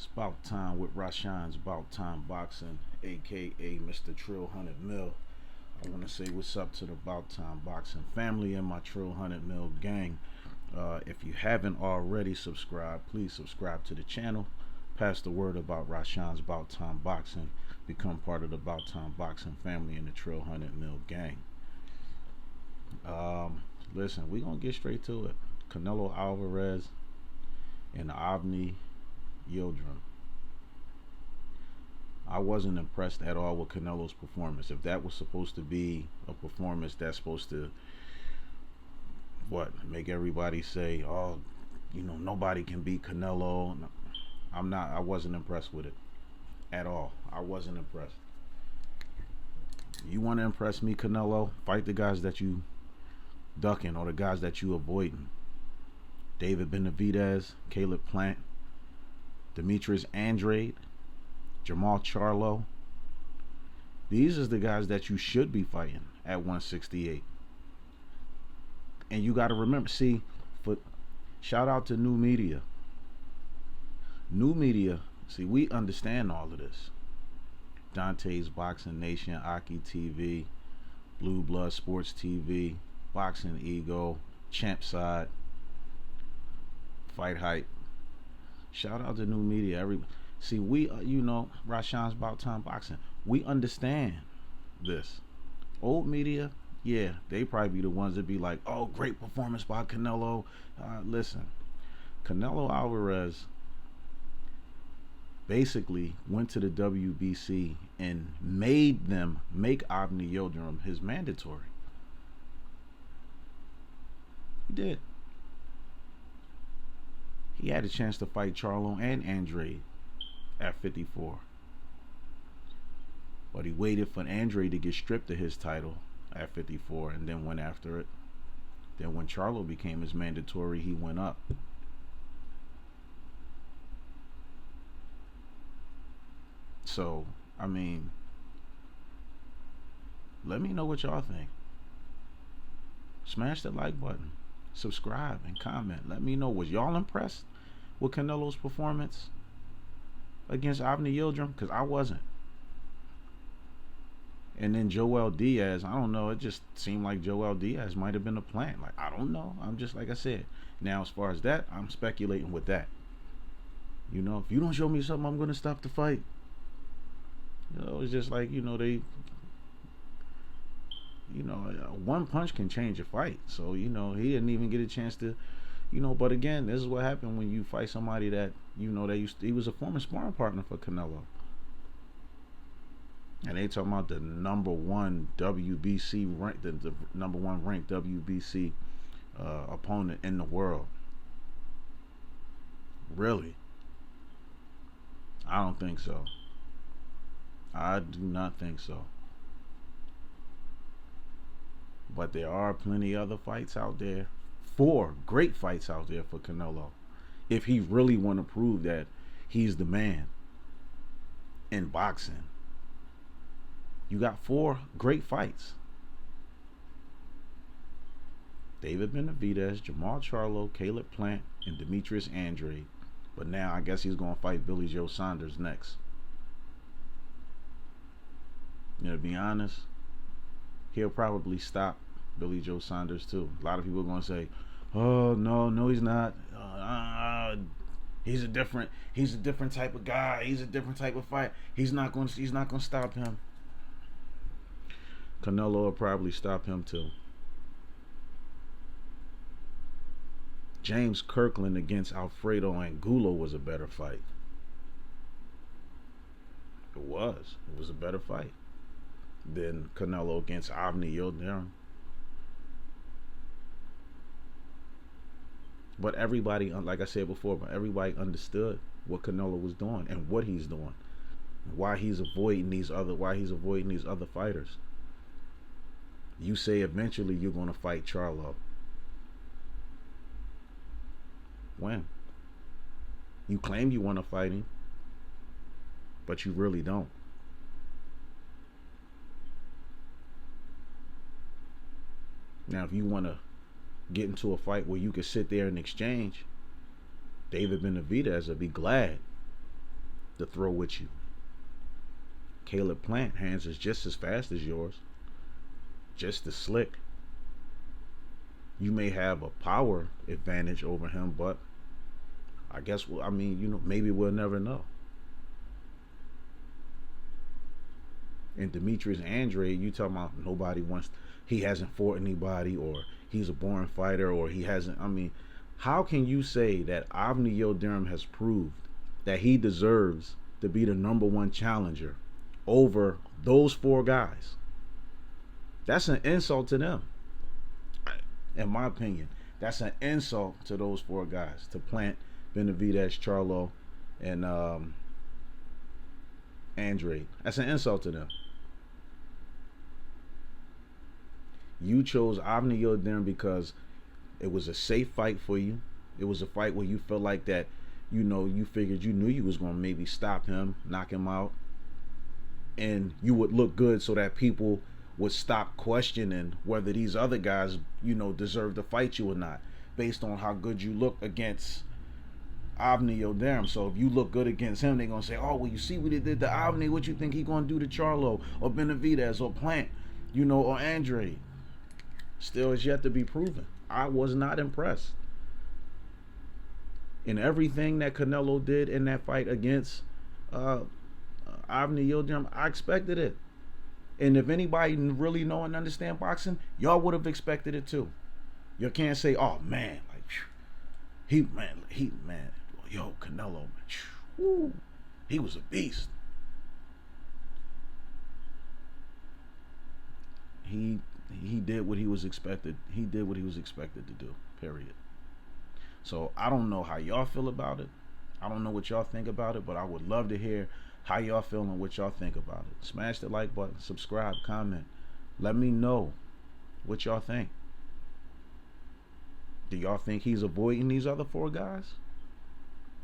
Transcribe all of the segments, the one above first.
It's about time with Rashan's About Time Boxing, aka Mr. Trill 100 Mil. I want to say what's up to the About Time Boxing family and my Trill 100 Mil gang. If you haven't already subscribed, please subscribe to the channel. Pass the word about Rashan's About Time Boxing. Become part of the About Time Boxing family and the Trill 100 Mil gang. Listen, we're going to get straight to it. Canelo Alvarez and Avni Yildirim. I wasn't impressed at all with Canelo's performance. If that was supposed to be a performance that's supposed to make everybody say, oh, nobody can beat Canelo. I wasn't impressed with it at all. I wasn't impressed. You want to impress me, Canelo? Fight the guys that you ducking or the guys that you avoiding. David Benavidez, Caleb Plant, Demetrius Andrade, Jermall Charlo. These are the guys that you should be fighting at 168. And you got to remember, shout out to new media. New media, we understand all of this. Dante's Boxing Nation, Aki TV, Blue Blood Sports TV, Boxing Ego, Champ Side, Fight Hype. Shout out to new media. Rashan's About Time Boxing. We understand this. Old media, yeah, they probably be the ones that be like, oh, great performance by Canelo. Listen, Canelo Alvarez basically went to the WBC and made them make Avni Yildirim his mandatory. He did. He had a chance to fight Charlo and Andrade at 54. But he waited for Andrade to get stripped of his title at 54 and then went after it. Then when Charlo became his mandatory, he went up. So, let me know what y'all think. Smash the like button. Subscribe and comment. Let me know, was y'all impressed with Canelo's performance against Avni Yildirim? Because I wasn't. And then Joel Diaz, I don't know, it just seemed like Joel Diaz might have been a plant. Like, I don't know. I'm just, like I said, now as far as that, I'm speculating with that. If you don't show me something, I'm going to stop the fight. It's just like, one punch can change a fight. So, he didn't even get a chance to, but again, this is what happened when you fight somebody that, he was a former sparring partner for Canelo. And they talking about the number one WBC rank, the number one ranked WBC opponent in the world. Really? I don't think so. I do not think so. But there are plenty other fights out there. 4 great fights out there for Canelo. If he really want to prove that he's the man in boxing. You got 4 great fights. David Benavidez, Jermall Charlo, Caleb Plant, and Demetrius Andrade. But now I guess he's going to fight Billy Joe Saunders next. To be honest, he'll probably stop Billy Joe Saunders too. A lot of people are going to say, oh, no, he's not. He's a different type of guy. He's a different type of fight. He's not going to stop him. Canelo will probably stop him too. James Kirkland against Alfredo Angulo was a better fight. It was a better fight than Canelo against Avni Yildirim. But everybody, like I said before, everybody understood what Canelo was doing and what he's doing, why he's avoiding these other fighters. You say eventually you're going to fight Charlo. When? You claim you want to fight him, but you really don't. Now, if you want to get into a fight where you can sit there and exchange, David Benavidez would be glad to throw with you. Caleb Plant hands is just as fast as yours, just as slick. You may have a power advantage over him, but I guess, I mean, you know, maybe we'll never know. And Demetrius Andrade, you talking about nobody wants, he hasn't fought anybody, or he's a born fighter, or he hasn't, I mean, how can you say that Avni Yildirim has proved that he deserves to be the #1 challenger over those 4 guys? That's an insult to them. In my opinion, that's an insult to those 4 guys, to Plant, BENIVEDEZ, CHARLO, and Andrade. That's an insult to them. You chose Avni Yildirim because it was a safe fight for you. It was a fight where you felt like that, you know, you figured, you knew you was going to maybe stop him, knock him out, and you would look good so that people would stop questioning whether these other guys, you know, deserve to fight you or not, based on how good you look against Avni Yildirim. So if you look good against him, they're gonna say, oh, well, you see what he did to Avni, what you think he gonna do to CHARLO or BENIVEDEZ or Plant, you know, or Andrade? Still is yet to be proven. I was not impressed. In everything that Canelo did in that fight against Avni Yildirim, I expected it. And if anybody really know and understand boxing, y'all would have expected it too. You can't say, oh man, like he man, yo, Canelo, man, he was a beast. He did what he was expected. He did what he was expected to do. Period. So I don't know how y'all feel about it. I don't know what y'all think about it, but I would love to hear how y'all feel and what y'all think about it. Smash the like button, subscribe, comment. Let me know what y'all think. Do y'all think he's avoiding these other 4 guys?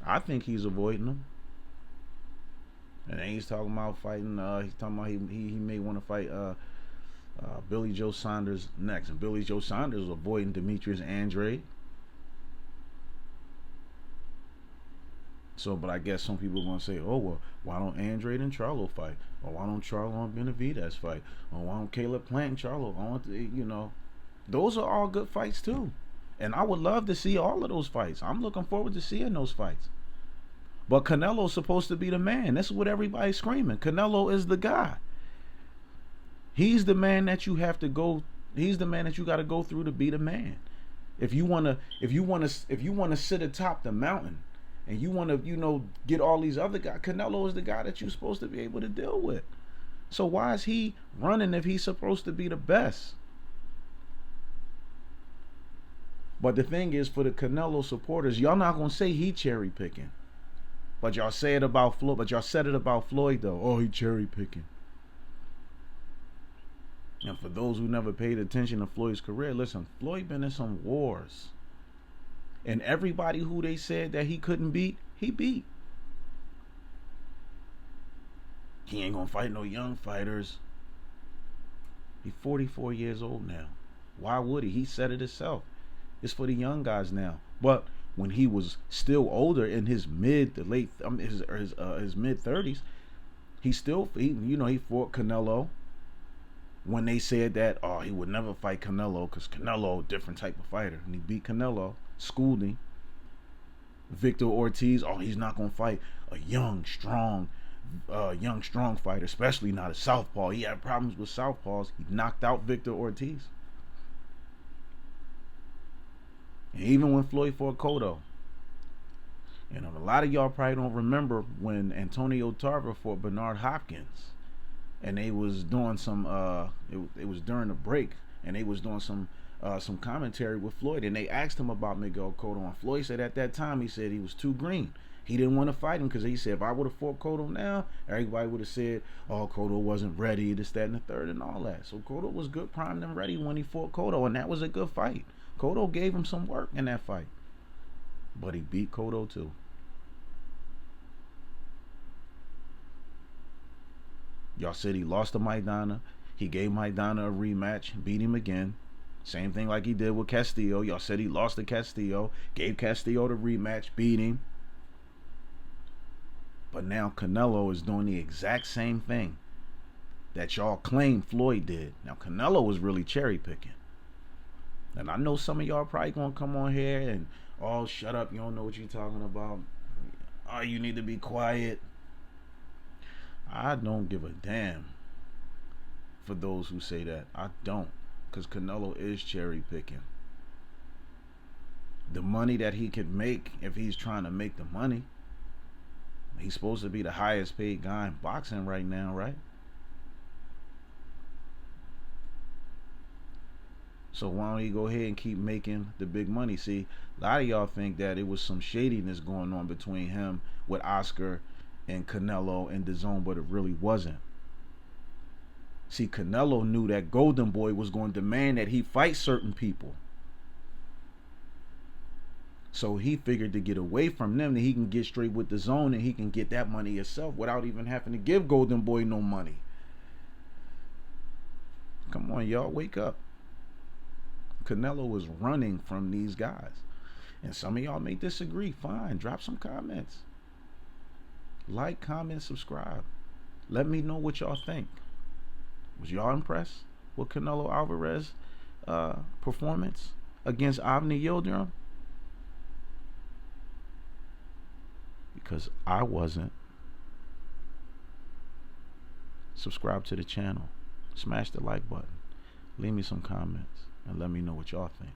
I think he's avoiding them. And then he's talking about fighting, he's talking about he may want to fight Billy Joe Saunders next. And Billy Joe Saunders is avoiding Demetrius Andrade. So, but I guess some people are going to say, oh, well, why don't Andrade and CHARLO fight? Or why don't CHARLO and BENIVEDEZ fight? Or why don't Caleb Plant and CHARLO? I want to, you know, those are all good fights too. And I would love to see all of those fights. I'm looking forward to seeing those fights. But Canelo's supposed to be the man. That's what everybody's screaming. Canelo is the guy. He's the man that you have to go. He's the man that you got to go through to be the man. If you wanna sit atop the mountain, and you want to, you know, get all these other guys, Canelo is the guy that you're supposed to be able to deal with. So why is he running if he's supposed to be the best? But the thing is, for the Canelo supporters, y'all not gonna say he cherry picking, but y'all say it about Floyd. But y'all said it about Floyd though. Oh, he cherry picking. And for those who never paid attention to Floyd's career, listen, Floyd been in some wars. And everybody who they said that he couldn't beat, he beat. He ain't gonna fight no young fighters. He's 44 years old now. Why would he? He said it himself. It's for the young guys now. But when he was still older, in his mid to late, his mid 30s, he fought Canelo. When they said that, oh, he would never fight Canelo because Canelo, different type of fighter, and he beat Canelo, schooled him. Victor Ortiz, oh, he's not gonna fight a young, strong fighter, especially not a southpaw. He had problems with southpaws. He knocked out Victor Ortiz. And even when Floyd fought Cotto, you know, a lot of y'all probably don't remember when Antonio Tarver fought Bernard Hopkins, and they was doing some it was during the break, and they was doing some commentary with Floyd, and they asked him about Miguel Cotto, and Floyd said at that time, he said he was too green. He didn't want to fight him because he said, if I would have fought Cotto now, everybody would have said, oh, Cotto wasn't ready, this, that, and the third, and all that. So Cotto was good, primed and ready when he fought Cotto, and that was a good fight. Cotto gave him some work in that fight, but he beat Cotto too. Y'all said he lost to Maidana. He gave Maidana a rematch, beat him again. Same thing like he did with Castillo. Y'all said he lost to Castillo, gave Castillo the rematch, beat him. But now Canelo is doing the exact same thing that y'all claim Floyd did. Now Canelo was really cherry picking. And I know some of y'all probably gonna come on here and, oh, shut up, you don't know what you're talking about. Oh, you need to be quiet. I don't give a damn for those who say that. I don't. Because Canelo is cherry picking. The money that he could make, if he's trying to make the money, he's supposed to be the highest paid guy in boxing right now, right? So why don't he go ahead and keep making the big money? See, a lot of y'all think that it was some shadiness going on between him with Oscar and Canelo and DAZN, but it really wasn't. See, Canelo knew that Golden Boy was going to demand that he fight certain people. So he figured to get away from them that he can get straight with DAZN and he can get that money himself without even having to give Golden Boy no money. Come on, y'all, wake up. Canelo was running from these guys. And some of y'all may disagree. Fine, drop some comments. Like, comment, subscribe. Let me know what y'all think. Was y'all impressed with Canelo Alvarez performance against Avni Yildirim? Because I wasn't. Subscribe to the channel. Smash the like button. Leave me some comments and let me know what y'all think.